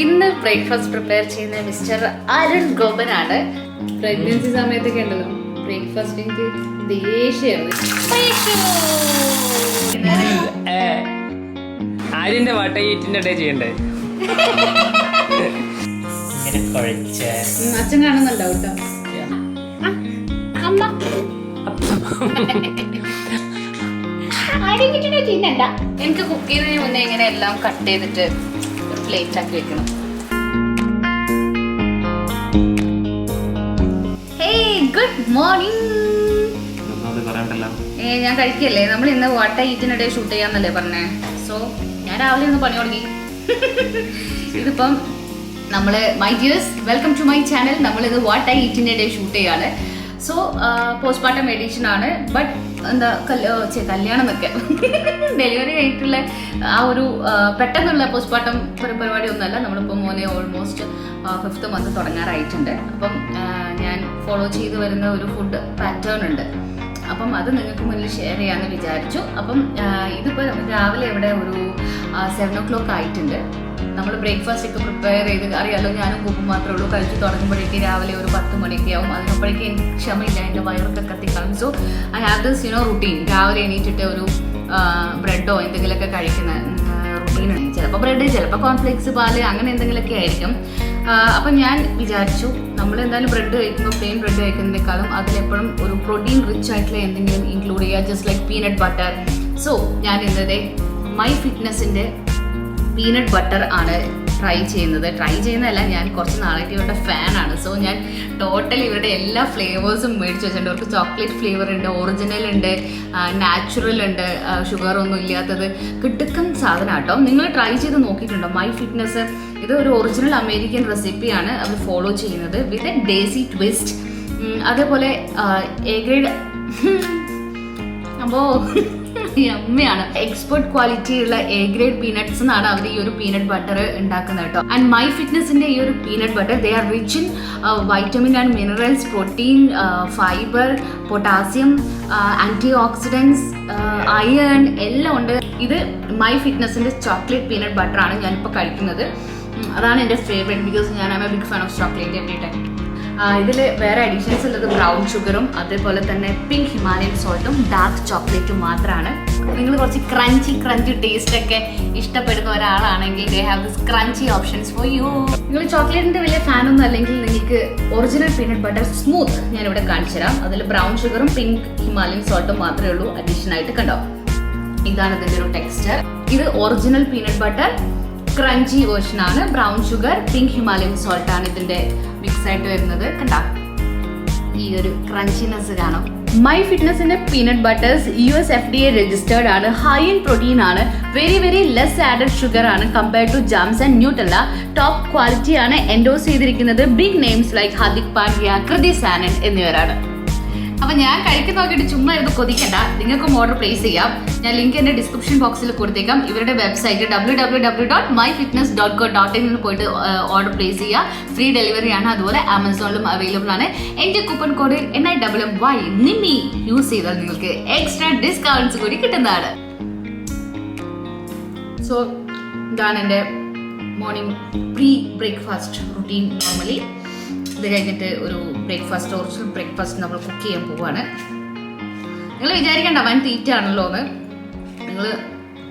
ഇന്ന് breakfast prepare ചെയ്യുന്ന mister Arun ഗോപനാണ്. Pregnancy സമയത്തൊക്കെ ഉണ്ടല്ലോ ബ്രേക്ക്ഫാസ്റ്റ് എനിക്ക് ദേഷ്യാണ്. ആര്യന്റെ വട്ടയീറ്റിന്റെ ഡേ ചെയ്യണ്ടേ? അച്ഛൻ കാണുന്നുണ്ടാവും കേട്ടോ. എനിക്ക് കുക്ക് ചെയ്യുന്നതിന് മുന്നേ ഇങ്ങനെ എല്ലാം കട്ട് ചെയ്തിട്ട് ഒരു പ്ലേറ്റ് ആക്കി വെക്കണം. Good morning. ഞാൻ കഴിക്കല്ലേ. നമ്മൾ ഇന്ന് വാട്ട ഈറ്റിനിടെ ഷൂട്ട് ചെയ്യാന്നല്ലേ പറഞ്ഞേ. സോ ഞാൻ രാവിലെ ഒന്ന് പണി തുടങ്ങി. ഇതിപ്പം നമ്മള് my dears welcome to my channel. നമ്മളിത് വാട്ട ഈറ്റിനിടെ ഷൂട്ട് ചെയ്യാണ്. സോ പോസ്റ്റ്മോർട്ടം എഡിഷൻ ആണ്. ബട്ട് എന്താ കല്യാണം എന്നൊക്കെ ഡെലിവറി കഴിഞ്ഞിട്ടുള്ള ആ ഒരു പെട്ടെന്നുള്ള പോസ്റ്റ്മോർട്ടം പരിപാടി ഒന്നുമല്ല. നമ്മളിപ്പോൾ മോനെ ഓൾമോസ്റ്റ് 5th മന്ത് തുടങ്ങാറായിട്ടുണ്ട്. അപ്പം ഞാൻ ഫോളോ ചെയ്ത് വരുന്ന ഒരു ഫുഡ് പാറ്റേൺ ഉണ്ട്. അപ്പം അത് നിങ്ങൾക്ക് മുന്നിൽ ഷെയർ ചെയ്യാമെന്ന് വിചാരിച്ചു. അപ്പം ഇതിപ്പോൾ രാവിലെ ഇവിടെ ഒരു 7 o'clock ആയിട്ടുണ്ട്. നമ്മൾ ബ്രേക്ക്ഫാസ്റ്റ് ഒക്കെ പ്രിപ്പയർ ചെയ്ത് അറിയാമല്ലോ, ഞാനും കുപ്പും മാത്രമേ ഉള്ളൂ. കഴിച്ച് തുടങ്ങുമ്പോഴേക്ക് രാവിലെ ഒരു 10 മണിയൊക്കെ ആവും. അതിനപ്പോഴേക്ക് എനിക്ക് ക്ഷമയില്ല, എൻ്റെ വയറൊക്കെ കത്തിക്കാളും. So I have this routine. രാവിലെ എണീറ്റിട്ട് ഒരു ബ്രെഡോ എന്തെങ്കിലുമൊക്കെ കഴിക്കുന്ന റുട്ടീനാണ്. ചിലപ്പോൾ ബ്രെഡ്, ചിലപ്പോൾ കോൺഫ്ലേക്സ്, പാല്, അങ്ങനെ എന്തെങ്കിലുമൊക്കെ ആയിരിക്കും. അപ്പം ഞാൻ വിചാരിച്ചു നമ്മൾ എന്തായാലും ബ്രെഡ് കഴിക്കുമ്പോൾ പ്ലെയിൻ ബ്രെഡ് കഴിക്കുന്നതിനേക്കാളും അതിലെപ്പോഴും ഒരു പ്രോട്ടീൻ റിച്ച് ആയിട്ടുള്ള എന്തെങ്കിലും ഇൻക്ലൂഡ് ചെയ്യുക, just like peanut butter. So ഞാൻ ഇന്നത്തെ മൈ ഫിറ്റ്നസിൻ്റെ പീനട്ട് ബട്ടർ ആണ് ട്രൈ ചെയ്യുന്നതല്ല, ഞാൻ കുറച്ച് നാളായിട്ട് ഇവരുടെ ഫാനാണ്. സോ ഞാൻ ടോട്ടൽ ഇവരുടെ എല്ലാ ഫ്ലേവേഴ്സും മേടിച്ച് വെച്ചിട്ടുണ്ട്. അവർക്ക് ചോക്ലേറ്റ് ഫ്ലേവർ ഉണ്ട്, ഒറിജിനൽ ഉണ്ട്, നാച്ചുറൽ ഉണ്ട്, ഷുഗർ ഒന്നും ഇല്ലാത്തത്. കിടുക്കൻ സാധനം കേട്ടോ. നിങ്ങൾ ട്രൈ ചെയ്ത് നോക്കിയിട്ടുണ്ടോ? മൈ ഫിറ്റ്നസ് ഇത് ഒരു ഒറിജിനൽ അമേരിക്കൻ റെസിപ്പിയാണ് അവർ ഫോളോ ചെയ്യുന്നത് വിത്ത് എ ഡേസി ട്വിസ്റ്റ്. അതേപോലെ എ ഗ്രേഡ് അപ്പോൾ അമ്മയാണ് എക്സ്പെർട്ട് ക്വാളിറ്റിയുള്ള എ ഗ്രേഡ് പീനട്ട്സ് എന്നാണ് അവർ ഈ ഒരു പീനട്ട് ബട്ടർ ഉണ്ടാക്കുന്നത് കേട്ടോ. ആൻഡ് മൈ ഫിറ്റ്നസിന്റെ ഈ ഒരു peanut butter they are rich in vitamin and minerals, protein, fibre, potassium, anti oxidants, iron എല്ലാം ഉണ്ട്. ഇത് മൈ ഫിറ്റ്നസിന്റെ ചോക്ലേറ്റ് പീനട്ട് ബട്ടർ ആണ് ഞാനിപ്പോൾ കഴിക്കുന്നത്. അതാണ് എൻ്റെ ഫേവറേറ്റ് ബിക്കോസ് ഞാൻ am a big fan of chocolate every time. ഇതിൽ വേറെ അഡീഷൻസ് ഉള്ളത് ബ്രൗൺ ഷുഗറും അതേപോലെ തന്നെ പിങ്ക് ഹിമാലയൻ സോൾട്ടും ഡാർക്ക് ചോക്ലേറ്റും മാത്രമാണ്. നിങ്ങൾ കുറച്ച് ക്രഞ്ചി ടേസ്റ്റ് ഒക്കെ ഇഷ്ടപ്പെടുന്ന ഒരാളാണെങ്കിൽ they have this crunchy options for you. നിങ്ങൾ ചോക്ലേറ്റിന്റെ വലിയ ഫാനൊന്നും അല്ലെങ്കിൽ നിങ്ങൾക്ക് ഒറിജിനൽ പീനട്ട് ബട്ടർ സ്മൂത്ത് ഞാനിവിടെ കാണിച്ചു തരാം. അതിൽ ബ്രൗൺ ഷുഗറും പിങ്ക് ഹിമാലയൻ സോൾട്ടും മാത്രമേ ഉള്ളൂ അഡീഷൻ ആയിട്ട്. കണ്ടോ, ഇതാണ് ഇതിന്റെ ഒരു ടെക്സ്ചർ. ഇത് original peanut butter crunchy version ആണ്. Brown sugar, pink Himalayan salt ആണ് ഇതിന്റെ മിക്സ് ആയിട്ട് വരുന്നത്. കണ്ടാ ഈ ഒരു ക്രഞ്ചിനെസ് കാണാം. മൈ ഫിറ്റ്നസിന്റെ peanut butters US FDA registered ആണ്. ഹൈ ഇൻ പ്രോട്ടീൻ ആണ്. വെരി ലെസ് ആഡഡ് ഷുഗർ ആണ് compared to jams and Nutella. Top quality ആണ്. എൻഡോസ് ചെയ്തിരിക്കുന്നത് big names like Hardik Pandya, Kriti Sanon എന്നിവരാണ്. അപ്പൊ ഞാൻ കഴിക്കുന്ന നോക്കിയിട്ട് ചുമ്മാ ഇത് കൊതിക്കണ്ട, നിങ്ങൾക്കും ഓർഡർ പ്ലേസ് ചെയ്യാം. ഞാൻ ലിങ്ക് എന്റെ ഡിസ്ക്രിപ്ഷൻ ബോക്സിൽ കൊടുത്തേക്കാം. ഇവരുടെ വെബ്സൈറ്റ് www.myfitness.co.in പോയിട്ട് ഓർഡർ പ്ലേസ് ചെയ്യുക. ഫ്രീ ഡെലിവറി ആണ്. അതുപോലെ ആമസോണിലും അവൈലബിൾ ആണ്. എന്റെ coupon code NIMMY Nimmi use ചെയ്താൽ നിങ്ങൾക്ക് എക്സ്ട്രാ ഡിസ്കൗണ്ട്സ് കൂടി കിട്ടുന്നതാണ്. സോ ഇതാണ് എൻ്റെ morning pre breakfast routine. Normally ഇത് കഴിഞ്ഞിട്ട് ഒരു ബ്രേക്ക്ഫാസ്റ്റ്, ഒറിജിനൽ ബ്രേക്ക്ഫാസ്റ്റ് നമ്മൾ കുക്ക് ചെയ്യാൻ പോവാണ്. നിങ്ങൾ വിചാരിക്കേണ്ട വൻ തീറ്റാണല്ലോ എന്ന്. നിങ്ങൾ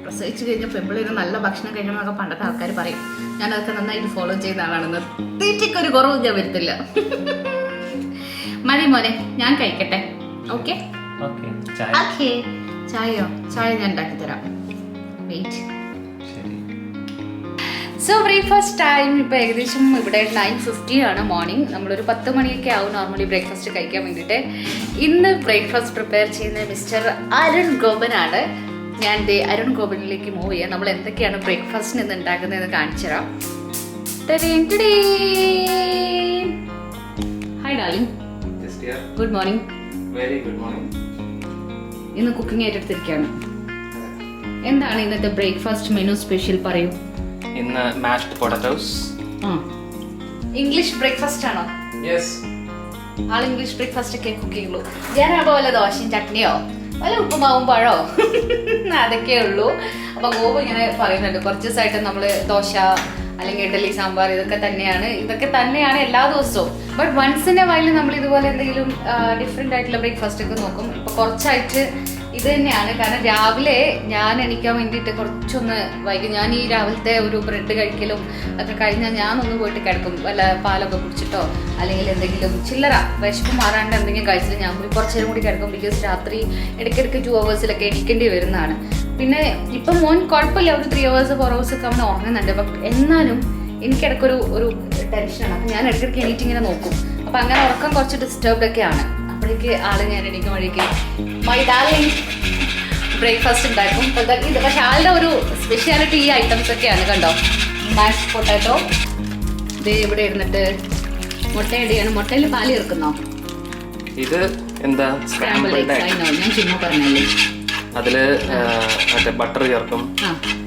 പ്രസവിച്ച് കഴിഞ്ഞ പെമ്പിളിന് നല്ല ഭക്ഷണം കഴിക്കണം എന്നൊക്കെ പണ്ടത്തെ ആൾക്കാർ പറയും. ഞാനതൊക്കെ നന്നായിട്ട് ഫോളോ ചെയ്ത ആളാണെന്ന്. തീറ്റയ്ക്കൊരു കുറവും ഞാൻ വരുത്തില്ല. മതി മോനെ, ഞാൻ കഴിക്കട്ടെ. ഓക്കെ, ചായയോ? ചായ ഞാൻ ഉണ്ടാക്കി തരാം. വെയിറ്റ്. സോ ബ്രേക്ക്ഫാസ്റ്റ് ടൈം ഇപ്പോൾ ഏകദേശം ഇവിടെ 9:50 ആണ് മോർണിംഗ്. നമ്മളൊരു 10 മണിയൊക്കെ ആവും നോർമലി ബ്രേക്ക്ഫാസ്റ്റ് കഴിക്കാൻ വേണ്ടിയിട്ട്. ഇന്ന് ബ്രേക്ക്ഫാസ്റ്റ് പ്രിപ്പയർ ചെയ്യുന്ന മിസ്റ്റർ അരുൺ ഗോപനാണ്. ഞാൻ അരുൺ ഗോപനിലേക്ക് മൂവ് ചെയ്യാം. നമ്മൾ എന്തൊക്കെയാണ് ബ്രേക്ക്ഫാസ്റ്റിന് ഇന്ന് ഉണ്ടാക്കുന്നതെന്ന് കാണിച്ചു തരാം. Hi darling. Good morning. Very good morning. ഇന്ന് കുക്കിംഗ് ഏറ്റെടുത്തിരിക്കുകയാണ്. എന്താണ് ഇന്നത്തെ ബ്രേക്ക്ഫാസ്റ്റ് മെനു സ്പെഷ്യൽ? പറയൂ. ഇന്ന് മാഷ്ഡ് പൊട്ടറ്റോസ്. ഇംഗ്ലീഷ് ബ്രേക്ക്ഫാസ്റ്റ് ആണോ? യെസ്. ആൾ ഇംഗ്ലീഷ് ബ്രേക്ക്ഫാസ്റ്റ് ഒക്കെ കുക്ക് ചെയ്യുള്ളൂ. ഞാനാകുമ്പോൾ വല്ല ദോശയും ചട്നിയോ വല്ല ഉപ്പുമാവും പഴോ അതൊക്കെ ഉള്ളൂ. അപ്പൊ ഗോപു ഇങ്ങനെ പറയുന്നുണ്ട് കുറച്ച് ദിവസമായിട്ട് നമ്മള് ദോശ അല്ലെങ്കിൽ ഇഡലി സാമ്പാർ ഇതൊക്കെ തന്നെയാണ് എല്ലാ ദിവസവും. But once in a while നമ്മൾ ഇതുപോലെ എന്തെങ്കിലും ഡിഫറെന്റ് ആയിട്ടുള്ള ബ്രേക്ക്ഫാസ്റ്റ് ഒക്കെ നോക്കും. ഇപ്പൊ കുറച്ചായിട്ട് ഇത് തന്നെയാണ്. കാരണം രാവിലെ ഞാൻ എണീക്കാൻ വേണ്ടിയിട്ട് കുറച്ചൊന്ന് വൈകി. ഞാൻ ഈ രാവിലത്തെ ഒരു ബ്രെഡ് കഴിക്കലും ഒക്കെ കഴിഞ്ഞാൽ ഞാനൊന്ന് പോയിട്ട് കിടക്കും. വല്ല പാലൊക്കെ കുടിച്ചിട്ടോ അല്ലെങ്കിൽ എന്തെങ്കിലും ചില്ലറ വിശപ്പ് മാറാണ്ട് എന്തെങ്കിലും കഴിച്ചിട്ട് ഞാൻ പോയി കുറച്ച് നേരം കൂടി കിടക്കും. ബിക്കോസ് രാത്രി ഇടയ്ക്കിടയ്ക്ക് 2 hours എണീക്കേണ്ടി വരുന്നതാണ്. പിന്നെ ഇപ്പം മോൻ കുഴപ്പമില്ല, ഒരു 3 hours 4 hours ഒക്കെ അവൻ ഉറങ്ങുന്നുണ്ട്. അപ്പം എന്നാലും എനിക്കിടയ്ക്കൊരു ടെൻഷനാണ്. അപ്പം ഞാൻ ഇടയ്ക്കിടയ്ക്ക് എണീറ്റ് ഇങ്ങനെ നോക്കും. അപ്പം അങ്ങനെ ഉറക്കം കുറച്ച് ഡിസ്റ്റർബ്ഡ് ഒക്കെയാണ്. അപ്പോഴേക്ക് ആള് ഞാൻ എണീക്കും വഴിക്ക് മൈ ഡാർലിംഗ് ബ്രേക്ക്ഫാസ്റ്റ് ഉണ്ടാക്കും. ഇത് പക്ഷെ ആളുടെ ഒരു സ്പെഷ്യാലിറ്റി ഈ ഐറ്റംസ് ഒക്കെയാണ്. കണ്ടോ, മാഷ് പൊട്ടാറ്റോ ഇത് ഇവിടെ ഇരുന്നിട്ട് മുട്ടയുടെയാണ്. മുട്ടയിൽ പാല് ചേർക്കുന്നോ? ഇത് എന്താ സ്ക്രാമ്പിൾ എഗ്സ്. ഞാൻ ചുമ്മാ പറഞ്ഞല്ലേ. അതില് മറ്റേ ബട്ടർ ചേർക്കും,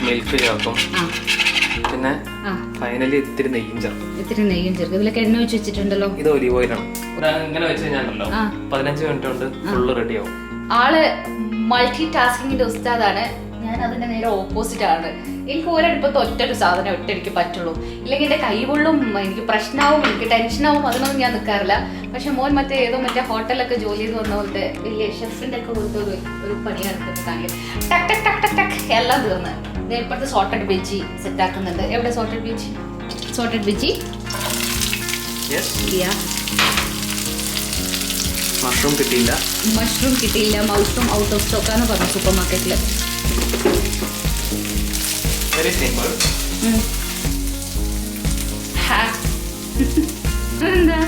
മിൽക്ക് ചേർക്കും, പിന്നെ ഫൈനലി ഇത്തിരി നെയ്യും ചേർക്കും. ഇതിലൊക്കെ എണ്ണ വെച്ച് വെച്ചിട്ടുണ്ടല്ലോ. ഇത് ഒലീവ് ഓയിലാണ്. ഇങ്ങനെ വെച്ച് കഴിഞ്ഞാലോ 15 മിനിറ്റ് കൊണ്ട് ഫുള്ള് റെഡി ആവും. ആള് മൾട്ടി ടാസ്കിങ്ങിന്റെ ഉസ്താദാണ്. ഞാൻ അതിന്റെ നേരെ ഓപ്പോസിറ്റ് ആണ്. എനിക്ക് ഒരടുപ്പത്ത് ഒറ്റൊരു സാധനം ഒറ്റയ്ക്ക് പറ്റുള്ളൂ. ഇല്ലെങ്കിൽ എന്റെ കൈ പൊള്ളും, എനിക്ക് പ്രശ്നമാവും, എനിക്ക് ടെൻഷനാവും. അതിനൊന്നും ഞാൻ നിൽക്കാറില്ല. പക്ഷെ മോൻ മറ്റേ ഹോട്ടലൊക്കെ ജോലി ചെയ്ത് വന്ന പോലത്തെ വലിയ ഷെഫിന്റെ ഒക്കെ കൊടുത്ത ഒരു പണിയാണ് കാണിക്കുക. ടക്ക് ടക്ക് ടക്ക് ടക്ക് ടക്ക് എല്ലാം തീർന്ന്. ഇപ്പോഴത്തെ സോൾട്ടഡ് വെജി സെറ്റ് ആക്കുന്നുണ്ട്. എവിടെ സോൾട്ടഡ് വെജി? മഷ്റൂം കിട്ടിയില്ല. മഷ്റൂം ഔട്ട് ഓഫ് സ്റ്റോക്കാന്ന് പറഞ്ഞു സൂപ്പർ മാർക്കറ്റില്. Very simple. എന്താ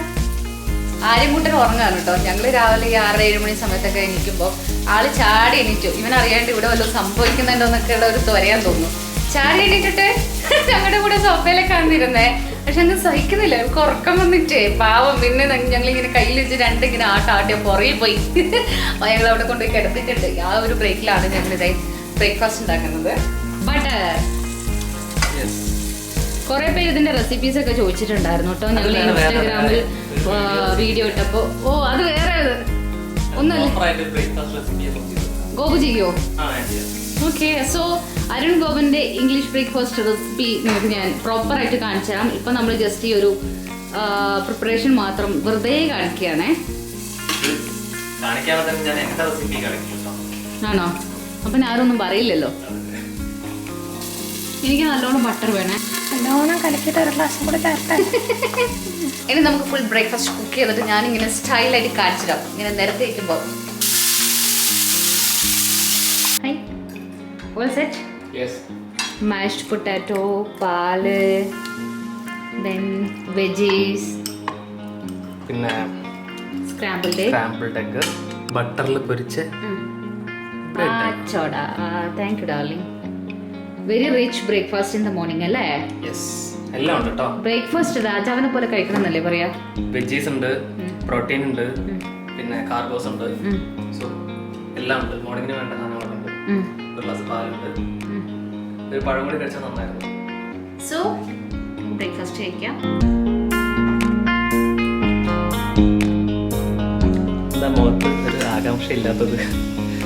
ആര്യൻകുട്ടൻ ഉറങ്ങാണ് കേട്ടോ. ഞങ്ങള് രാവിലെ 6-7 മണി സമയത്തൊക്കെ എണീക്കുമ്പോൾ ആള് ചാടി എണീറ്റു. ഇവനറിയാണ്ട് ഇവിടെ വല്ലതും സംഭവിക്കുന്നുണ്ടോന്നൊക്കെ ഉള്ള ഒരു ത്വരയാൻ തോന്നുന്നു. ചാടി എണീറ്റിട്ട് ഞങ്ങളുടെ കൂടെ സോഫയിലൊക്കെ വന്നിരുന്നേ. പക്ഷെ അങ്ങ് സഹിക്കുന്നില്ല, എനിക്ക് ഉറക്കം വന്നിട്ടേ പാവം. പിന്നെ ഞങ്ങളിങ്ങനെ കയ്യിൽ വെച്ച് രണ്ടിങ്ങനെ ആട്ടിയ പുറകെ പോയി. ഞങ്ങൾ അവിടെ കൊണ്ടുപോയി കിടത്തിട്ടുണ്ട്. ആ ഒരു ബ്രേക്കിലാണ് ഞങ്ങളിതായി ബ്രേക്ക്ഫാസ്റ്റ് ഉണ്ടാക്കുന്നത്. ബട്ട് കുറെ പേര് ഇതിന്റെ റെസിപ്പീസ് ഒക്കെ ചോദിച്ചിട്ടുണ്ടായിരുന്നു കേട്ടോ. ഞങ്ങൾ ഇൻസ്റ്റാഗ്രാമിൽ വീഡിയോ ഇട്ടപ്പോ. അത് വേറെ ഒന്നല്ല, ഗോപു ചെയ്യോ? ഓക്കെ, സോ അരുൺ ഗോപന്റെ ഇംഗ്ലീഷ് ബ്രേക്ക്ഫാസ്റ്റ് റെസിപ്പി നിങ്ങൾക്ക് ഞാൻ പ്രോപ്പറായിട്ട് കാണിച്ചു തരാം. ഇപ്പൊ നമ്മൾ ജസ്റ്റ് ഈ ഒരു പ്രിപ്പറേഷൻ മാത്രം വെറുതെ കാണിക്കുകയാണേ. ആണോ? അപ്പൊ ഞാനൊന്നും പറയില്ലല്ലോ. എനിക്ക് നല്ലോണം ബട്ടർ വേണേ. നല്ലോണം കലക്കിയിട്ട് ഒരു ഗ്ലാസും കൂടെ ചേർത്ത് ഇനി നമുക്ക് ഫുൾ ബ്രേക്ക്ഫാസ്റ്റ് കുക്ക് ചെയ്തിട്ട് ഞാനിങ്ങനെ സ്റ്റൈലായിട്ട് കാണിച്ചിടാം. ഇങ്ങനെ നിരത്തി വയ്ക്കുമ്പോൾ mashed potato, പാല്, then veggies, പിന്നെ scrambled egg, ബട്ടറിൽ പൊരിച്ച ചോട. Thank you darling. Very rich breakfast in the morning അല്ലേ? എല്ലാം ഉണ്ട് കേട്ടോ. ബ്രേക്ക്ഫാസ്റ്റ് രാജാവിനെ പോലെ കഴിക്കണം എന്നല്ലേ പറയാ? വെജീസ് ഉണ്ട്, പ്രോട്ടീൻ ഉണ്ട്, പിന്നെ കാർബോസ് ഉണ്ട്. സോ എല്ലാം ഉണ്ട്. മോർണിംഗിന് വേണ്ട സാധനങ്ങളൊക്കെ ഉണ്ട്. ഒരു ഗ്ലാസ് പാലുണ്ട്, ഒരു പഴം കൂടി കഴിച്ചാൽ നന്നായിരുന്നു. സോ ബ്രേക്ക്ഫാസ്റ്റ് കഴിക്കാം. എന്താ മുഖത്ത് ഒരു ആകാംക്ഷ ഇല്ലാത്തത്?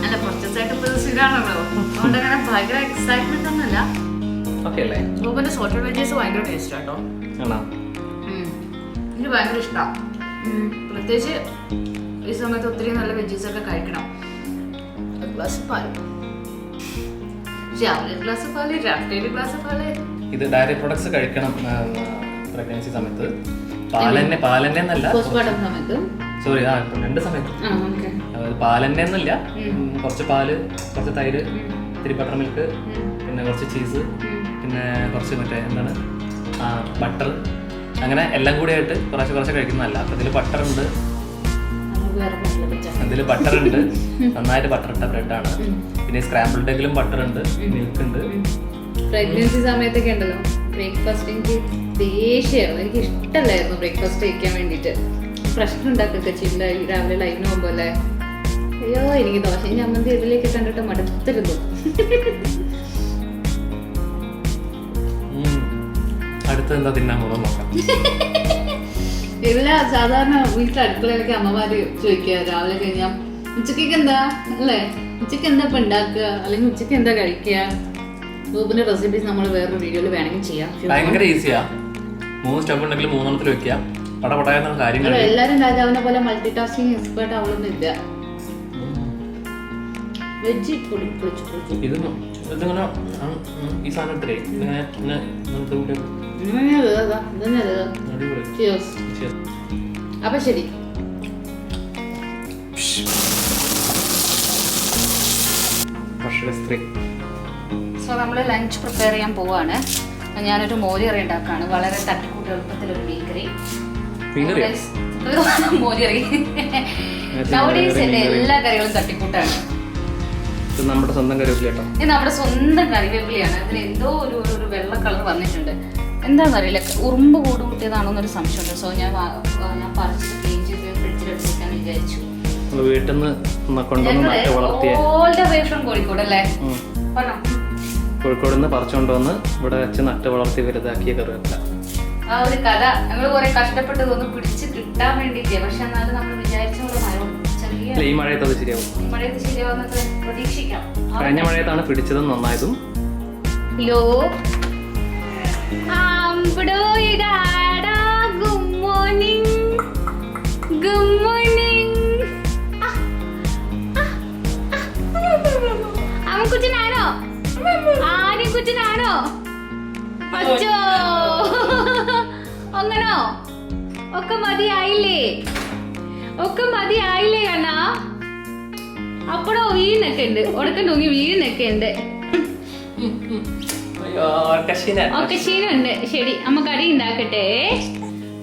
അല്ല, കുറച്ചായിട്ട് സ്ഥിരമാണല്ലോ, അതുകൊണ്ട് അങ്ങനെ ഭയങ്കര എക്സൈറ്റ്മെന്റ് ഒന്നുമില്ല. ഓക്കെ അല്ലേ? ഗോപന്റെ സോൾട്ടഡ് വെജീസ് ഭയങ്കര ടേസ്റ്റ് ആട്ടോ. ആണോ? എനിക്ക് ഭയങ്കര ഇഷ്ടമാണ്. പ്രത്യേകിച്ച് ഈ സമയത്ത് ഒത്തിരി നല്ല വെജീസ് ഒക്കെ കഴിക്കണം. ഒരു ഗ്ലാസ് പാല്, രാവിലെ ഗ്ലാസ് പാല്, രാത്രി ഗ്ലാസ് പാല്. ഇത് ഡയറി പ്രൊഡക്ട്സ് കഴിക്കണം പ്രഗ്നൻസി സമയത്ത്. പാലന്നെ എന്നല്ല, സോറി, 2 സമയത്ത്. പാലന്നെ എന്നല്ല, കുറച്ച് പാല്, കുറച്ച് തൈര്, ഇത്തിരി ബട്ടർ മിൽക്ക്, പിന്നെ കുറച്ച് ചീസ്, പിന്നെ കുറച്ച് മറ്റേ എന്താണ് ബട്ടർ, അങ്ങനെ എല്ലാം കൂടി ആയിട്ട് കുറച്ച് കഴിക്കുന്നതല്ല. അപ്പം ഇതിൽ ബട്ടർ ഉണ്ട്, നന്നായിട്ട് ബട്ടർ ഇട്ട ബ്രെഡാണ്. പിന്നെ സ്ക്രാമ്പിൾഡ് എഗ്ഗിലും ബട്ടർ ഉണ്ട്, മിൽക്ക് ഉണ്ട്. പ്രഗ്നൻസി സമയത്തൊക്കെ ഉണ്ടല്ലോ ബ്രേക്ക്ഫാസ്റ്റ് എനിക്ക് ദേഷ്യമായിരുന്നു. എനിക്ക് ഇഷ്ടമല്ലായിരുന്നു ബ്രേക്ക്ഫാസ്റ്റ് കഴിക്കാൻ വേണ്ടിയിട്ട്. പ്രശ്നം ഉണ്ടാക്കൊക്കെ ചെയ്യില്ല രാവിലെ ലൈവിന് പോകുമ്പോൾ അല്ലേ. അയ്യോ, എനിക്ക് ദോശയും ചമ്മന്തി ഇതിലേക്ക് കണ്ടിട്ട് മടുത്തിരുന്നു. അടുത്ത് എന്താ തിന്നാൻ പോകുന്നത് നോക്കാം. ഇതില സാധാരണ വീട്ടിലെ അടുക്കളയിലൊക്കെ അമ്മമാര് ചോദിക്കുക രാവിലെ കഴിഞ്ഞാൽ ഉച്ചക്ക് എന്താ അല്ലേ, ഉച്ചക്ക് എന്താ ഇപ്പൊ ഉണ്ടാക്കുക, അല്ലെങ്കിൽ ഉച്ചക്ക് എന്താ കഴിക്കുക. സൂപ്പിന്റെ റെസിപ്പീസ് നമ്മൾ വേറൊരു വീഡിയോയിൽ വേണമെങ്കിൽ ചെയ്യാം. ഭയങ്കര ഈസിയാ. 3 സ്റ്റെപ്പ് ഉണ്ടെങ്കിൽ 3 വെക്കാം. പടപടയുന്ന കാര്യങ്ങൾ. എല്ലാരും രാജാവിനെ പോലെ മൾട്ടി ടാസ്കിങ് എക്സ്പേർട്ട് ആവണമെന്ന് ഇല്ല. വെജ് ഇതിങ്ങനെ ഈ സാധനത്തിലേ അപ്പൊ ശരി. സോ നമ്മൾ ലഞ്ച് പ്രിപ്പയർ ചെയ്യാൻ പോവാണ്. ഞാനൊരു മോരിയറി ഉണ്ടാക്കാണ്. വളരെ തട്ടിക്കൂട്ട് എളുപ്പത്തിലൊരു മീൻകറി. മോരിയറി നവഡേയ്സ് എന്റെ എല്ലാ കറികളും തട്ടിക്കൂട്ടാണ്. നമ്മുടെ സ്വന്തം കറിവേപ്പില. ഇത് നമ്മുടെ സ്വന്തം കറിവേപ്പിലയാണ്. അതിന് എന്തോ ഒരു വെള്ള കളർ വന്നിട്ടുണ്ട്. എന്താണെന്നറിയില്ല, ഉറുമ്പ് കൂട് കൂട്ടിയതാണോ എന്നൊരു സംശയമുണ്ട്. സോ ഞാൻ പറിച്ചിട്ട് ക്ലീൻ ചെയ്ത് ഫ്രിഡ്ജിലെടുത്തേക്കാന്ന് വിചാരിച്ചു. വീട്ടിൽ നിന്ന് all the way from Kozhikode അല്ലേ? കോഴിക്കോട് നിന്ന് പറിച്ചുകൊണ്ടുവന്ന് ഇവിടെ വെച്ച് നട്ട് വളർത്തി വലുതാക്കിയ കറിവേപ്പില. ആ ഒരു കഥ ഞങ്ങൾ കുറെ കഷ്ടപ്പെട്ട് തോന്നുന്നു പിടിച്ച് കിട്ടാൻ വേണ്ടിട്ട്. പക്ഷെ എന്നാലും നമ്മൾ വിചാരിച്ച പോലെ ഈ മഴയത്ത് അത് ശരിയാവും. മഴയത്ത് ശരിയാവുന്നത് പ്രതീക്ഷിക്കാം. കഴിഞ്ഞ മഴയത്താണ് പിടിച്ചതും നന്നായതും. Hello good morning. Good morning. അവൻ കുറ്റനാണോ? ആരും കുറ്റനാണോ? അച്ചോ അങ്ങനോ? ഒക്കെ മതിയായില്ലേ? ഒക്കെ മതിയായില്ലേ കണ്ണാ? അപ്പടോ വീടിനൊക്കെ ഉണ്ട്. ഉടക്കം തൂങ്ങി വീടിനൊക്കെ ഉണ്ട്. ഒക്കെ ക്ഷീണുണ്ട്. ശരി, അമ്മ കടി ഉണ്ടാക്കട്ടെ.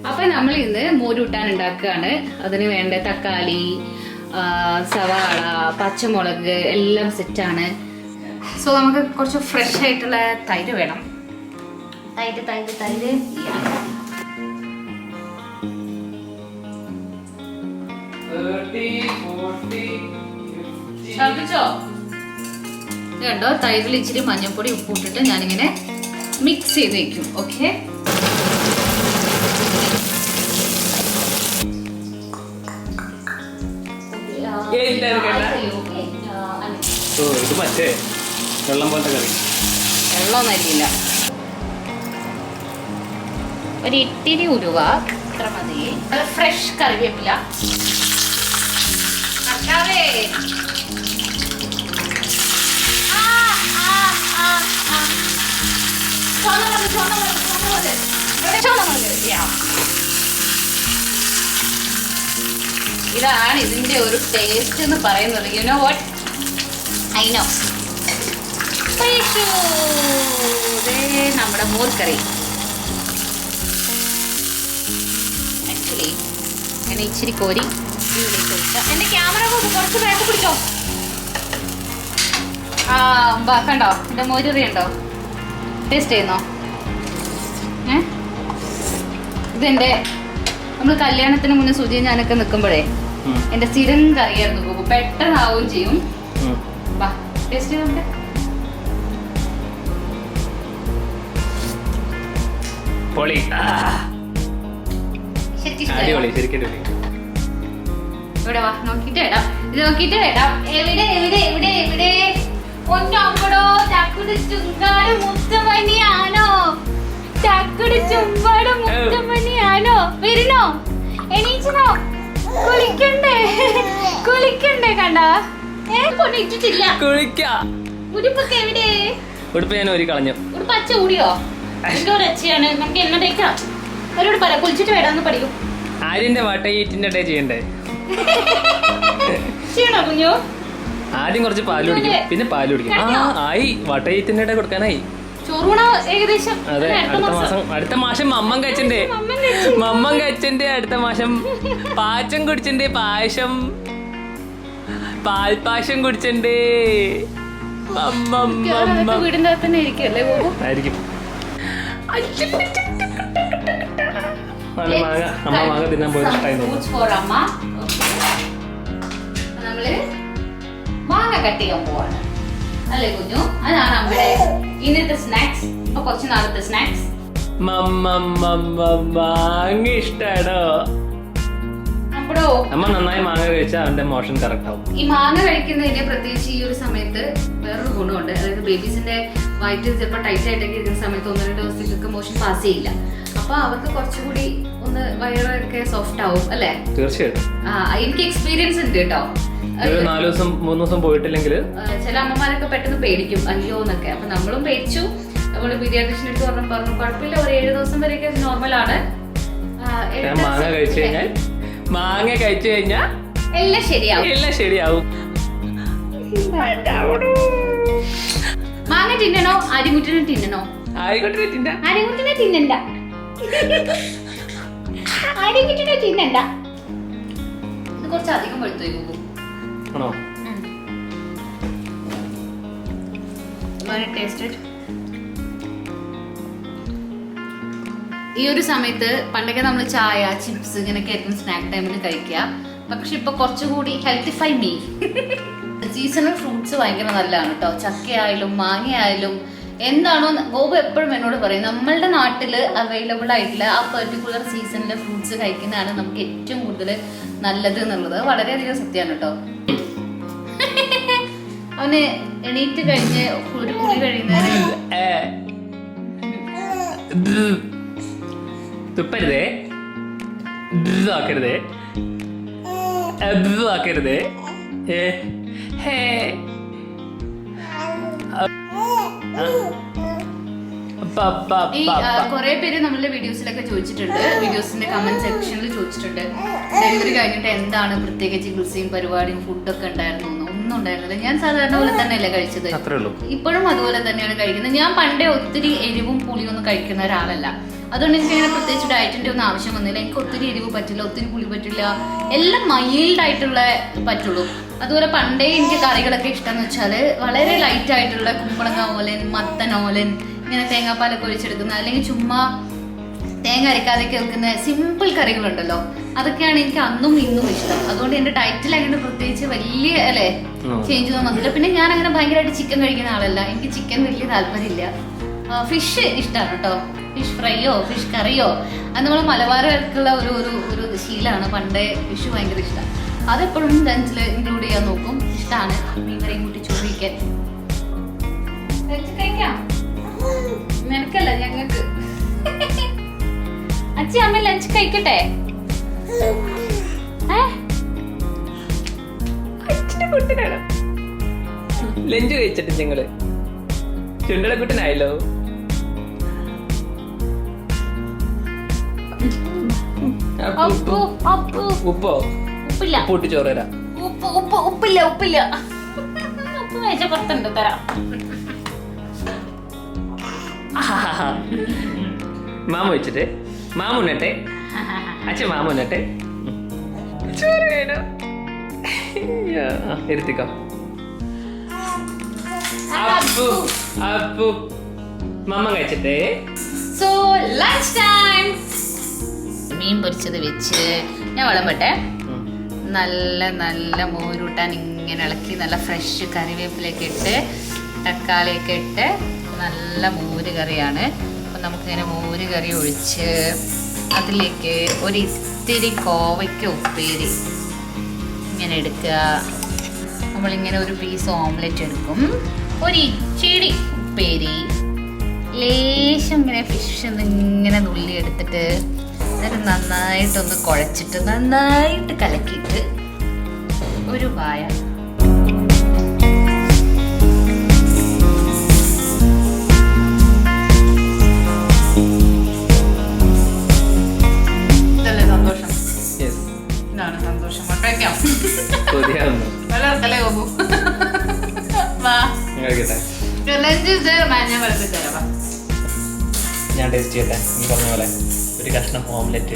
അപ്പൊ നമ്മൾ ഇന്ന് മോരൂട്ടാൻ ഉണ്ടാക്കുകയാണ്. അതിന് വേണ്ട തക്കാളി, സവാള, പച്ചമുളക് എല്ലാം സെറ്റാണ്. സോ നമുക്ക് കുറച്ച് ഫ്രഷ് ആയിട്ടുള്ള തൈര് വേണം. തൈര് തൈര് തൈര് കണ്ടോ? തൈരിൽ ഇച്ചിരി മഞ്ഞൾപ്പൊടി ഉപ്പിട്ടിട്ട് ഞാനിങ്ങനെ മിക്സ് ചെയ്ത് വെക്കും. ഓക്കെ, വെള്ളമൊന്നരിയില്ല. ഒരു ഇത്തിരി ഉരുവ ഇത്ര മതി. ഫ്രഷ് കറിവേപ്പില. ഇതാണ് ഇതിന്റെ ഒരു ടേസ്റ്റ് എന്ന് പറയുന്നത്. You know what? I know. നമ്മുടെ മോർക്കറി ആക്ച്വലി ഞാൻ ഇച്ചിരി കോരി എന്റെ ക്യാമറ കുറച്ച് ബാക്ക് പിടിച്ചോ. കണ്ടോ എന്റെ മോരുകറി ഉണ്ടോ? ടേസ്റ്റ് ചെയ്യുന്നോ? ഇതെന്റെ നമ്മൾ കല്യാണത്തിന് മുന്നേ സുജി ഞാനൊക്കെ നിൽക്കുമ്പോഴേ എന്റെ സ്ഥിരം കറിയായിരുന്നു. പോകും പെട്ടെന്നാവുകയും ചെയ്യും. വാ ടേസ്റ്റ് ചെയ്തോണ്ട്. ഇവിടെ വാ, നോക്കിട്ട് ഇടാം. ഇത് നോക്കിട്ട് ഇടാം. എവിടെ എവിടെ എവിടെ എവിടെ? ഒന്നോ ചക്കുട് ചുങ്കാട് മുത്തമണിയാണോ? ചക്കുട് ചുമ്പാട് മുത്തമണിയാണോ? വരുന്നോ? എണീച്ചനോ? കുളിക്കണ്ടേ? കുളിക്കണ്ടേ? കണ്ടാ പൊന്നിട്ടിട്ടില്ല. ഉടുപ്പൊക്കെ എവിടെ? ഉടുപ്പ് ഞാൻ ഒരു കളഞ്ഞു. ഉടുപ്പ് അച്ഛ കൂടിയോ? എന്തോ രച്ചയാണ്. നമുക്ക് എണ്ണ തേക്കാം. അവരോട് പറ കുളിച്ചിട്ട് വരാന്ന് പഠിക്കും. ആര്യന്റെ വാട്ടീറ്റിന്റെ ഡേ ചെയ്യണ്ടേ? ചെയ്യണോ കുഞ്ഞു? ആദ്യം കുറച്ച് പാല് കുടിക്കും, പിന്നെ പാല് കുടിക്കും. ആയി വാട്ടീറ്റിന്റെ ഡേ കൊടുക്കാനായി. ചോറൂണ ഏകദേശം. അതെ, അടുത്ത മാസം മമ്മൻ കച്ചന്റെ അടുത്ത മാസം പാച്ചം കുടിച്ചിണ്ട്. പായസം പാൽപാശം കുടിച്ചിണ്ട്. വീടിന്റെ അകത്ത് തന്നെ ഇരിക്കല്ലേ? ആയിരിക്കും. അമ്മ മാങ്ങ തിന്നാൻ പോയി നമ്മള് മാങ്ങ കട്ട് ചെയ്യാൻ പോവാണ് അല്ലേ കുഞ്ഞു? അതാണ് നമ്മുടെ ഇന്നത്തെ സ്നാക്സ്. അപ്പൊ കുറച്ച് നാളത്തെ സ്നാക്സ്. മാങ്ങ ഇഷ്ടാണോ? അപ്പടോ അമ്മ നന്നായി മാങ്ങ കഴിച്ചാൽ അവന്റെ മോഷൻ കറക്റ്റ് ആവും. ഈ മാങ്ങ കഴിക്കുന്നതിന് പ്രത്യേകിച്ച് ഈ ഒരു സമയത്ത് വേറൊരു ഗുണമുണ്ട്. അതായത് ബേബീസിന്റെ വയറ്റ് ചിലപ്പോൾ ടൈറ്റ് ആയിട്ടൊക്കെ ഇരിക്കുന്ന സമയത്ത് 1-2 ദിവസത്തേക്ക് മോഷൻ പാസ് ചെയ്യില്ല. അപ്പൊ അവർക്ക് കുറച്ചുകൂടി ഒന്ന് വയറൊക്കെ സോഫ്റ്റ് ആവും അല്ലെ? തീർച്ചയായിട്ടും. എനിക്ക് എക്സ്പീരിയൻസ് ഉണ്ട് കേട്ടോ. 4 ദിവസം 3 ദിവസം പോയിട്ടില്ലെങ്കിൽ ചില അമ്മമാരൊക്കെ പെട്ടെന്ന് പേടിക്കും അയ്യോ എന്നൊക്കെ. അപ്പൊ നമ്മളും പേടിച്ചു. നമ്മള് പീഡിയാട്രിഷ്യൻ എടുത്ത് പറഞ്ഞു കുഴപ്പമില്ല, ഒരു 7 ദിവസം വരെയൊക്കെ നോർമൽ ആണ്. മാങ്ങ കഴിച്ചു കഴിഞ്ഞാൽ എല്ലാം ശരിയാവും. മാങ്ങ തിന്നണോ അരിമുട്ടിനെ തിന്നണോ? അരിമുട്ടിനെ തിന്നണ്ട. അരിമുട്ടിനെ തിന്നണ്ട. ഇത് കുറച്ചധികം വെളുത്തു പോകും. ഈ ഒരു സമയത്ത് പണ്ടൊക്കെ നമ്മൾ ചായ ചിപ്സ് ഇങ്ങനെയൊക്കെ ആയിരിക്കും സ്നാക്ക് ടൈമിൽ കഴിക്കുക. പക്ഷെ ഇപ്പൊ കുറച്ചുകൂടി ഹെൽത്തിഫൈ മീ. സീസണൽ ഫ്രൂട്ട്സ് ഭയങ്കര നല്ലതാണ് കേട്ടോ. ചക്കയായാലും മാങ്ങയായാലും എന്താണോ ഗോപു എപ്പോഴും എന്നോട് പറയും നമ്മളുടെ നാട്ടിൽ അവൈലബിൾ ആയിട്ടുള്ള ആ പെർട്ടിക്കുലർ സീസണിലെ ഫ്രൂട്ട്സ് കഴിക്കുന്നതാണ് നമുക്ക് ഏറ്റവും കൂടുതൽ നല്ലത് എന്നുള്ളത് വളരെയധികം സത്യമാണ് കേട്ടോ. അവന് എണീറ്റ് കഴിഞ്ഞ് ഒരു കുളി കഴിയുന്നതിന് തുപ്പരുതേ, ആക്കരുതേ, ആക്കരുതേ. ഈ കുറെ പേര് നമ്മളുടെ വീഡിയോസിലൊക്കെ ചോദിച്ചിട്ടുണ്ട്, വീഡിയോസിന്റെ കമന്റ് സെക്ഷനിൽ ചോദിച്ചിട്ടുണ്ട് ഡെലിവറി കഴിഞ്ഞിട്ട് എന്താണ് പ്രത്യേക ചികിത്സയും പരിപാടിയും ഫുഡൊക്കെ ഉണ്ടായിരുന്നു. ഒന്നും ഉണ്ടായിരുന്നില്ല. ഞാൻ സാധാരണ പോലെ തന്നെയല്ലേ കഴിച്ചത്. ഇപ്പോഴും അതുപോലെ തന്നെയാണ് കഴിക്കുന്നത്. ഞാൻ പണ്ടേ ഒത്തിരി എരിവും പുളിയൊന്നും കഴിക്കുന്ന ഒരാളല്ല. അതുകൊണ്ട് എനിക്ക് അങ്ങനെ പ്രത്യേകിച്ച് ഡയറ്റിന്റെ ഒന്നും ആവശ്യം വന്നില്ല. എനിക്ക് ഒത്തിരി എരിവ് പറ്റില്ല, ഒത്തിരി പുളി പറ്റില്ല, എല്ലാം മൈൽഡ് ആയിട്ടുള്ള പറ്റുള്ളൂ. അതുപോലെ പണ്ടേ എനിക്ക് കറികളൊക്കെ ഇഷ്ടമെന്ന് വെച്ചാൽ വളരെ ലൈറ്റ് ആയിട്ടുള്ള കുമ്പളങ്ങ ഓലൻ, മത്തൻ ഓലൻ, ഇങ്ങനെ തേങ്ങാപ്പാലൊക്കെ ഒഴിച്ചെടുക്കുന്ന അല്ലെങ്കിൽ ചുമ്മാ തേങ്ങ അരക്കാതെയൊക്കെ വെക്കുന്ന സിമ്പിൾ കറികളുണ്ടല്ലോ, അതൊക്കെയാണ് എനിക്ക് അന്നും ഇന്നും ഇഷ്ടം. അതുകൊണ്ട് എന്റെ ഡയറ്റിൽ അങ്ങനെ പ്രത്യേകിച്ച് വലിയ ചേഞ്ച് ഒന്നും വന്നില്ല. പിന്നെ ഞാൻ അങ്ങനെ ഭയങ്കരമായിട്ട് ചിക്കൻ കഴിക്കുന്ന ആളല്ല. എനിക്ക് ചിക്കൻ വലിയ താല്പര്യമില്ല. ഫിഷ് ഇഷ്ടമാണ് കേട്ടോ. ഫിഷ് ഫ്രൈയോ ഫിഷ് കറിയോ അത് നമ്മൾ മലബാറുകാർക്കുള്ള ഒരു ശീലമാണ്. പണ്ടേ ഫിഷ് ഭയങ്കര ഇഷ്ടം. അതെപ്പോഴും ലഞ്ചിൽ ഇൻക്ലൂഡ് ചെയ്യാൻ നോക്കും. ഇഷ്ടമാണ് മീൻകറിയും കൂട്ടി ചോറിക്കാൻ. കഴിക്കാം നിനക്കല്ല ഞങ്ങൾക്ക്. അച്ഛ അമ്മ ലഞ്ച് കഴിക്കട്ടെ? ലഞ്ച് കഴിച്ചിട്ട് ഞങ്ങള് ചുണ്ടളക്കുട്ടനായല്ലോ. ഉപ്പോ ഉപ്പില്ല. ഉപ്പിട്ട് ചോറ് തരാം. ഉപ്പില്ല ഉപ്പ് മേശപ്പുറത്തുണ്ട് തരാം. മാമ വെച്ചിട്ട് മാമുന്നട്ടെ അച്ഛൻ മാമുന്നട്ടെ ചോറ് വേണം. എടുത്തിക്കോ. അപ്പു മമ്മ കഴിച്ചിട്ടേ. So lunch time. മീൻ പൊരിച്ചത് വെച്ച് ഞാൻ വിളമ്പട്ടെ. നല്ല നല്ല മോരൂട്ടാൻ ഇങ്ങനെ ഇളക്കി നല്ല ഫ്രഷ് കറിവേപ്പിലൊക്കെ ഇട്ട് തക്കാളിയൊക്കെ ഇട്ട് നല്ല മോര് കറിയാണ്. അപ്പം നമുക്കിങ്ങനെ മോര് കറി ഒഴിച്ച് അതിലേക്ക് ഒരു ഇത്തിരി കോവയ്ക്ക ഉപ്പേരി ഇങ്ങനെ എടുക്കുക. നമ്മളിങ്ങനെ ഒരു പീസ് ഓംലെറ്റ് എടുക്കും, ഒരു ഇച്ചിരി ഉപ്പേരി, ലേശം ഇങ്ങനെ ഫിഷ് ഇങ്ങനെ നുള്ളി എടുത്തിട്ട് എന്നിട്ട് നന്നായിട്ടൊന്ന് കുഴച്ചിട്ട് നന്നായിട്ട് കലക്കിയിട്ട് ഒരു വായ. ഇതല്ലേ സന്തോഷം? ഇതാണ് സന്തോഷം. ഒട്ടേക്കാം വളർത്തലേ പോകും. ഞാൻ ടേസ്റ്റ് ചെയ്യട്ടെ. നീ പറഞ്ഞ പോലെ ഒരു കഷ്ണം ഓംലെറ്റ്,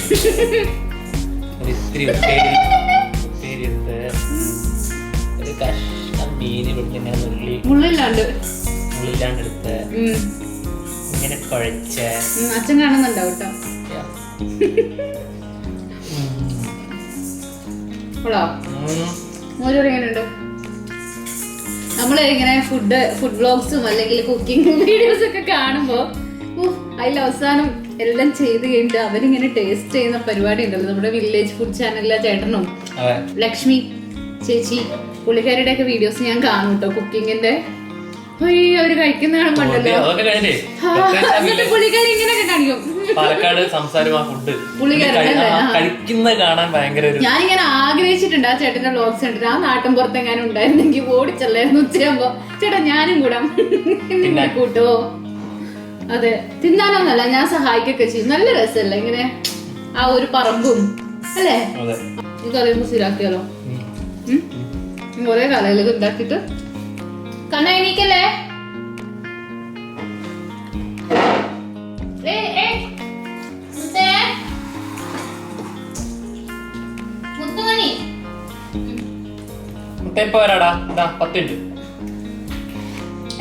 ഒരു ഇത്തിരി ഉപ്പേരി എടുത്ത്, ഒരു കഷ്ണം മീൻ ഇവിടുത്തെ ഇങ്ങനെ മുള്ളില്ലാണ്ട് എടുത്ത് ഇങ്ങനെ കുഴച്ച്. അച്ഛൻ കാണുന്നുണ്ടാവും കേട്ടോ. മോര് എങ്ങനെയുണ്ട്? നമ്മൾ ഇങ്ങനെ ഫുഡ് വ്ലോഗ്സും അല്ലെങ്കിൽ കുക്കിംഗ് വീഡിയോസ് ഒക്കെ കാണുമ്പോൾ അതിൽ അവസാനം എല്ലാം ചെയ്ത് കഴിഞ്ഞിട്ട് അവരിങ്ങനെ ടേസ്റ്റ് ചെയ്യുന്ന പരിപാടി ഉണ്ടല്ലോ നമ്മുടെ വില്ലേജ് ഫുഡ് ചാനലിലെ ചേട്ടനും ലക്ഷ്മി ചേച്ചി പുള്ളിക്കാരുടെ ഒക്കെ വീഡിയോസ് ഞാൻ കാണും കേട്ടോ കുക്കിങ്ങിന്റെ. അവര് കഴിക്കുന്ന കാണുമ്പോണ്ടല്ലോ പുള്ളിക്കാരി ഇങ്ങനെയൊക്കെ കാണിക്കും. പാലക്കാട് സംസാരം ആ ഫുഡ് കഴിക്കുന്ന കാണാൻ ഭയങ്കര. ഞാനിങ്ങനെ ആഗ്രഹിച്ചിട്ടുണ്ട് ആ ചേട്ടന്റെ വ്ലോഗ്സ് കണ്ടിട്ട് ആ നാട്ടിൻ പുറത്തെങ്ങാനും ഉണ്ടായിരുന്നെങ്കിൽ ഓടിച്ചല്ലായിരുന്നു ഉച്ചയാകുമ്പോ ചേട്ടാ ഞാനും കൂടാം കൂട്ടോ. അതെ തിന്നാനൊന്നല്ല ഞാൻ സഹായിക്കൊക്കെ ചെയ്യും. നല്ല രസമല്ലേ ഇങ്ങനെ ആ ഒരു പറമ്പും അല്ലേ. ഈ കറിയുമ്പോ ശരിയാക്കിയാലോ കൊറേ കാലം ഇത് ഉണ്ടാക്കിട്ട്. കണ്ണ എണീക്കല്ലേ മുത്തുമണി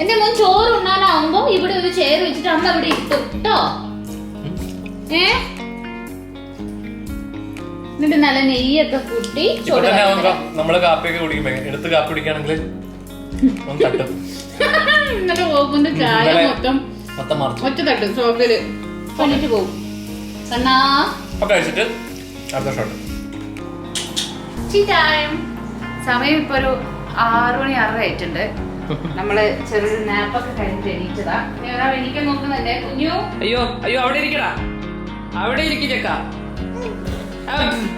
എന്റെ മോൻ ചോറ് ഉണ്ണാനാവുമ്പോ ഇവിടെ ഒരു ചെയർ വെച്ചിട്ട് അമ്മ ഇവിടെ ഇട്ടു കേട്ടോ. എന്നിട്ട് നല്ല നെയ്യൊക്കെ കൂട്ടി ചോറ് നമ്മള് കാപ്പിയൊക്കെ കുടിക്കുമ്പോ എടുത്ത് കാപ്പി കുടിക്കുകയാണെങ്കിൽ ഇന്നലെ പോകുമ്പോ ചായ മൊത്തം ഒറ്റ തട്ടും സോഫയില് പണിട്ട് പോകും. കണ്ണാ സമയം ഇപ്പൊ ഒരു 6 മണി 6:30 ആയിട്ടുണ്ട്. നമ്മള് ചെറിയൊരു നാപ്പൊക്കെ കഴിഞ്ഞിട്ട് എണീറ്റതാ. എണീക്കാൻ നോക്കുന്നുണ്ടേ കുഞ്ഞു. അയ്യോ അയ്യോ അവിടെ ഇരിക്കടാ, അവിടെ ഇരിക്കും ചെക്ക,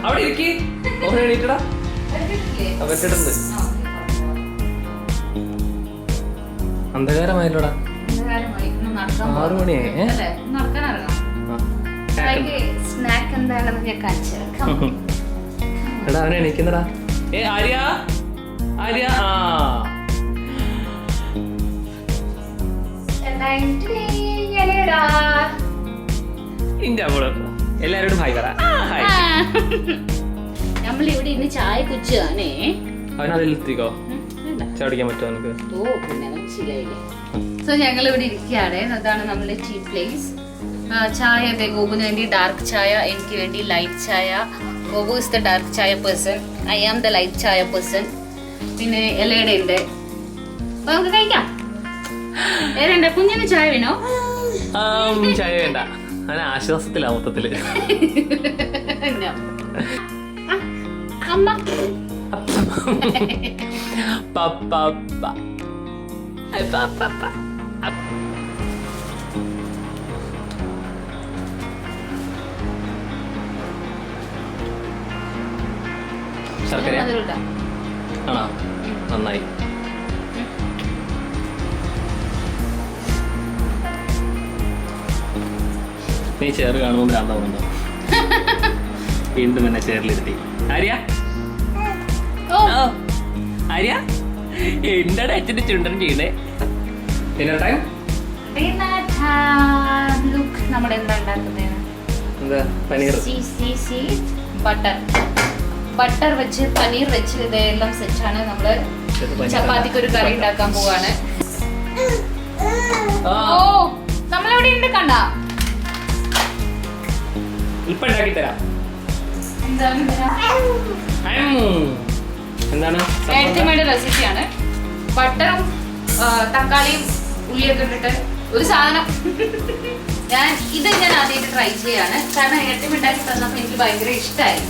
അവിടെ ഇരിക്കേ എണീറ്റടാ. അന്ധകാരമായല്ലോടാ. 6 മണിയായി. സ്നാക്ക് എന്താണെന്ന് ഞാൻ കാണിച്ചു. എടാ അവനെ എണീക്കുന്നടാ. ആര്യ ആര്യ എല്ലാരോടും ഹായ് പറ. നമ്മളിവിടെ ഇന്ന് ചായ കുച്ചാണേ. അവനതിലെത്തിക്കോ ചാടിക്കാൻ പറ്റുമോ നമുക്ക്? സോ ഞങ്ങൾ ഇവിടെ ഇരിക്കുകയാണ്. അതാണ് നമ്മുടെ ടീ പ്ലേസ്. ചായ ഗോകുന് വേണ്ടി ഡാർക്ക് ചായ, എനിക്ക് വേണ്ടി ലൈറ്റ് ചായ. Goku is the dark chai person, I am the light chai person. പിന്നെ ഇലയുടെ ഉണ്ട്. അപ്പൊ നമുക്ക് കഴിക്കാം. ഏതാ കുഞ്ഞിന് ചായ വേണോ? ചായ വേണ്ട, അങ്ങനെ ആശ്വാസത്തിലാ മൊത്തത്തില്. അമ്മ ശർക്കര ആണോ? നന്നായി. നീ ചേറ് കാണുമ്പോ ഭ്രാന്താവുന്നുണ്ടോ? വീണ്ടും എന്നെ ചേറിലിരുത്തി. ആര്യ ആര്യ എന്താണ് അച്ഛന്റെ ചുണ്ടൻ ചെയ്യണേ? ബട്ടർ വെച്ച് പനീർ വെച്ച് ഇതെല്ലാം സെറ്റാണ്. നമ്മള് ചപ്പാത്തിക്ക് ഒരു കറി ഉണ്ടാക്കാൻ പോവാണ്. ഓ നമ്മളെവിടെ ഉണ്ട് കണ്ട ഇപ്പൊ ഉണ്ടാക്കി തരാം. എന്താണ് നേരത്തെ റെസിപ്പിയാണ്. ബട്ടറും തക്കാളിയും ഉള്ളിയൊക്കെ ഇട്ടിട്ട് ഒരു സാധനം. ഞാൻ ആദ്യമായിട്ട് ട്രൈ ചെയ്യാണ്. കാരണം നേരത്തെ ഉണ്ടാക്കി തന്നപ്പോ എനിക്ക് ഭയങ്കര ഇഷ്ടമായി.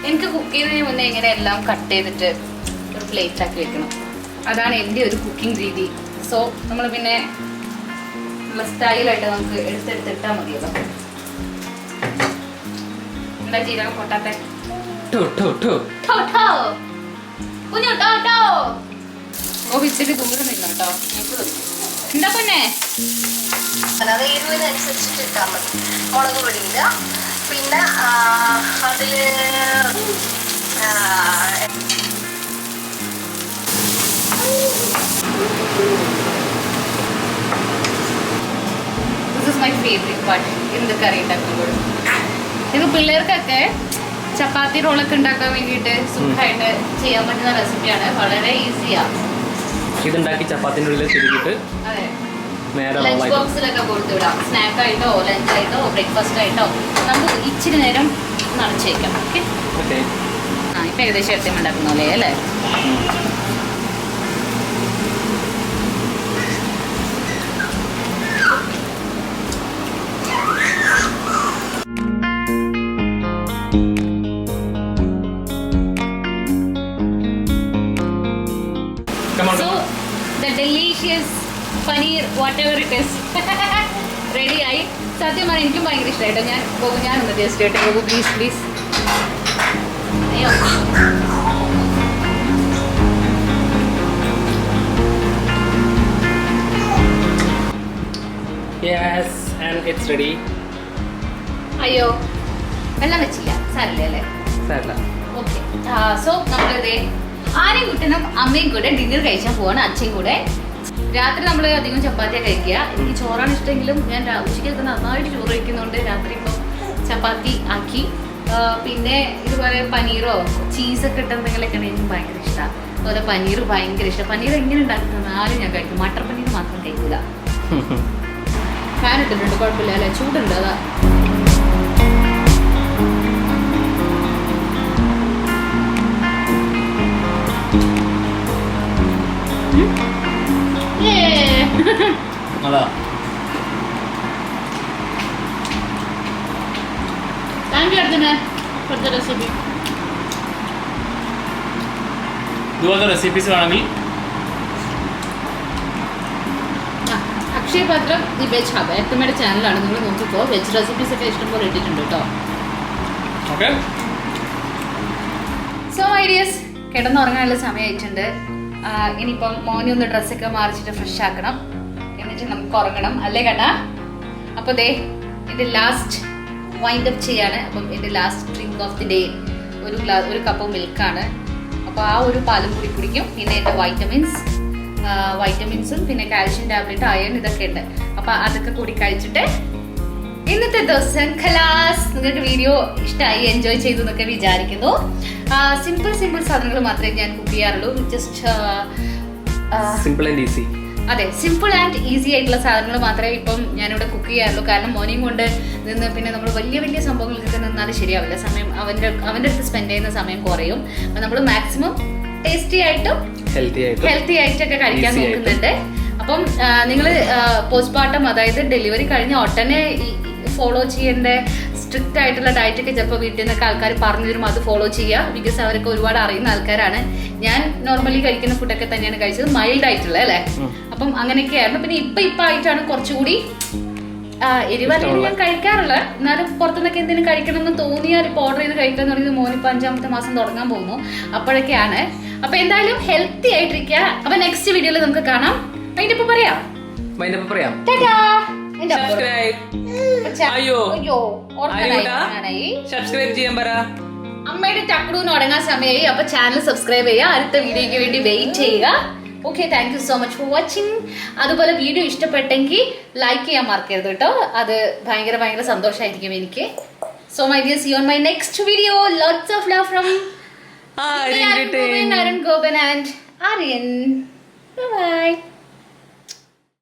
എനിക്ക് കുക്ക് ചെയ്യുന്നതിന് മുന്നേ ഇങ്ങനെ എല്ലാം കട്ട് ചെയ്തിട്ട് ഒരു പ്ലേറ്റ് ആക്കി വെക്കണം. അതാണ് എൻ്റെ ഒരു കുക്കിംഗ് രീതി. സോ നമ്മൾ പിന്നെ നല്ല സ്റ്റൈലായിട്ട് നമുക്ക് എടുത്തെടുത്തിട്ടാൽ മതിയല്ലോ. എന്താ ജീരകം പൊട്ടാത്തെ? ഇച്ചിരി ദൂരം നിന്നു കേട്ടോ. എന്താ പൊന്നെ? അത് എരിവിനനുസരിച്ചിട്ട് ഇട്ടാൽ മതി. മുളക് പൊടിയില്ല. പിന്നെ അതില് this is my favourite part എന്ത് കറി ഉണ്ടാക്കുമ്പോഴും. ഇത് പിള്ളേർക്കൊക്കെ ചപ്പാത്തി റോളൊക്കെ ഉണ്ടാക്കാൻ വേണ്ടിയിട്ട് സുഖമായിട്ട് ചെയ്യാൻ പറ്റുന്ന റെസിപ്പിയാണ്. വളരെ ഈസിയാണ്. ഇതുണ്ടാക്കി ചപ്പാത്തിന്റെ ഉള്ളിൽ തിരികിട്ട് ലഞ്ച് ബോക്സിലൊക്കെ കൊടുത്തു വിടാം. സ്നാക്കായിട്ടോ ലഞ്ചായിട്ടോ ബ്രേക്ക്ഫാസ്റ്റ് ആയിട്ടോ നമുക്ക് ഇച്ചിരി നേരം നിറച്ചേക്കാം. ഓക്കെ. ഇപ്പൊ ഏകദേശം എത്തി ഉണ്ടാക്കുന്ന പോലെ അല്ലേ? Delicious paneer what ever it is റെഡിയായി. സത്യം പറഞ്ഞാൽ എനിക്കും ഭയങ്കര ഇഷ്ടമായിട്ടോ. ഞാനൊന്ന് ടേസ്റ്റ് ചെയ്യട്ടെ ഗോപു, പ്ലീസ് പ്ലീസ്. അയ്യോ, Yes, and it's ready. അയ്യോ വെള്ളം വെച്ചില്ല, സാരല്ലേ അല്ലേ? സാരല്ല. ഓക്കെ. സോ നമ്മളിത് ആരെയും കുട്ടനും അമ്മയും കൂടെ ഡിന്നർ കഴിച്ചാൽ പോവാണ്, അച്ഛയും കൂടെ. രാത്രി നമ്മൾ അധികം ചപ്പാത്തിയാണ് കഴിക്കുക. എനിക്ക് ചോറാണ് ഇഷ്ടമെങ്കിലും ഞാൻ ഉച്ചയ്ക്കൊക്കെ നന്നായിട്ട് ചോറ് കഴിക്കുന്നതുകൊണ്ട് രാത്രി ഇപ്പം ചപ്പാത്തി ആക്കി. പിന്നെ ഇതുപോലെ പനീറോ ചീസൊക്കെ ഇട്ടെന്തെങ്കിലൊക്കെ എനിക്ക് ഭയങ്കര ഇഷ്ടമാണ്. അതുപോലെ പനീർ ഭയങ്കര ഇഷ്ടം. പനീർ എങ്ങനെ ഉണ്ടാക്കുന്നതാലും ഞാൻ കഴിക്കും. മട്ടർ പനീർ മാത്രം കഴിക്കില്ല. ഫാൻ ഇട്ടിട്ടുണ്ട്, കുഴപ്പമില്ല അല്ലേ? ചൂടുണ്ട്, അതാ. അതാ. Thank you Arjuna for the recipe. ഇതുപോലത്തെ റെസിപ്പീസ് വേണമെങ്കിൽ അക്ഷയ പാത്രം ദി വെജ് ഹബ് എത്തമ്മയുടെ ചാനലാണ്, നിങ്ങൾ നോക്കിക്കോ. വെജ് റെസിപ്പീസ് ഒക്കെ ഇഷ്ടംപോലെ ഇട്ടിട്ടുണ്ട് കേട്ടോ. ഓക്കെ. സോ ഐഡിയസ്, കിടന്നുറങ്ങാനുള്ള സമയമായിട്ടുണ്ട്. ഇനിയിപ്പം മോനെ ഒന്ന് ഡ്രസ്സൊക്കെ മാറിച്ചിട്ട് ഫ്രഷ് ആക്കണം, എന്നിട്ട് നമുക്ക് ഉറങ്ങണം അല്ലേ കണ്ണാ? അപ്പോൾ ദേ എൻ്റെ ലാസ്റ്റ് വൈൻഡ് അപ്പ് ചെയ്യാണ്. അപ്പം എൻ്റെ last drink of the day ഒരു കപ്പ് മിൽക്കാണ്. അപ്പോൾ ആ ഒരു പാലും കൂടി കുടിക്കും. പിന്നെ എൻ്റെ വൈറ്റമിൻസും പിന്നെ കാൽഷ്യം ടാബ്ലറ്റ്, അയൺ ഇതൊക്കെ ഉണ്ട്. അപ്പോൾ അതൊക്കെ കൂടി കഴിച്ചിട്ട് ഇന്നത്തെ ദിവസം ഖലാസ്. നിങ്ങൾക്ക് വീഡിയോ ഇഷ്ടമായി, എൻജോയ് ചെയ്തു എന്നൊക്കെ വിചാരിക്കുന്നു. സിമ്പിൾ സാധനങ്ങൾ മാത്രമേ ഞാൻ കുക്ക് ചെയ്യാറുള്ളൂ. Just simple and easy. അതെ, സിമ്പിൾ ആൻഡ് ഈസി ആയിട്ടുള്ള സാധനങ്ങൾ മാത്രമേ ഇപ്പം ഞാനിവിടെ കുക്ക് ചെയ്യാറുള്ളൂ. കാരണം മോർണിംഗ് കൊണ്ട് നിന്ന് പിന്നെ നമ്മൾ വലിയ സംഭവങ്ങൾക്കൊക്കെ നിന്നാൽ ശരിയാവില്ല. സമയം അവൻ്റെ അടുത്ത് സ്പെൻഡ് ചെയ്യുന്ന സമയം കുറയും. അപ്പം നമ്മൾ മാക്സിമം ടേസ്റ്റി ആയിട്ടും ഹെൽത്തി ആയിട്ടൊക്കെ കഴിക്കാൻ നോക്കുന്നുണ്ട്. അപ്പം നിങ്ങൾ പോസ്റ്റ്മോർട്ടം, അതായത് ഡെലിവറി കഴിഞ്ഞ ഉടനെ ഫോളോ ചെയ്യേണ്ട സ്ട്രിക്റ്റ് ആയിട്ടുള്ള ഡയറ്റ് ഒക്കെ ചിലപ്പോൾ വീട്ടിൽ നിന്നൊക്കെ ആൾക്കാർ പറഞ്ഞു തരും. അത് ഫോളോ ചെയ്യുക. ബിക്കോസ് അവരൊക്കെ ഒരുപാട് അറിയുന്ന ആൾക്കാരാണ്. ഞാൻ നോർമലി കഴിക്കുന്ന ഫുഡൊക്കെ തന്നെയാണ് കഴിച്ചത്, മൈൽഡ് ആയിട്ടുള്ള അല്ലേ. അപ്പം അങ്ങനെയൊക്കെയായിരുന്നു. പിന്നെ ഇപ്പം ആയിട്ടാണ് കുറച്ചുകൂടി എരിവല്ലെങ്കിൽ ഞാൻ കഴിക്കാറുള്ളത്. എന്നാലും പുറത്തുനിന്നൊക്കെ എന്തെങ്കിലും കഴിക്കണം എന്ന് തോന്നിയാൽ ഇപ്പോൾ ഓർഡർ ചെയ്ത് കഴിക്കാൻ തുടങ്ങിയത് മോനിപ്പോൾ 5ാമത്തെ മാസം തുടങ്ങാൻ പോകുന്നു. അപ്പോഴൊക്കെയാണ്. അപ്പൊ എന്തായാലും ഹെൽത്തി ആയിട്ടിരിക്കുക. അപ്പൊ നെക്സ്റ്റ് വീഡിയോയിൽ നമുക്ക് കാണാം. അതിന്റെ പറയാം. സബ്സ്ക്രൈബ് ചെയ്യാൻ പറ. അമ്മയുടെ ടക്ടൂന്ന് തുടങ്ങാൻ സമയമായി. അപ്പൊ ചാനൽ സബ്സ്ക്രൈബ് ചെയ്യുക. അടുത്ത വീഡിയോയ്ക്ക് വേണ്ടി വെയിറ്റ് ചെയ്യുക. Okay, thank you so much for watching. അതുപോലെ വീഡിയോ ഇഷ്ടപ്പെട്ടെങ്കിൽ ലൈക്ക് ചെയ്യാൻ മറക്കരുത് കേട്ടോ. അത് ഭയങ്കര സന്തോഷമായിരിക്കും എനിക്ക്. So my dear, see you on my next video. Lots of love from Arun Goban and Aryan. Bye bye.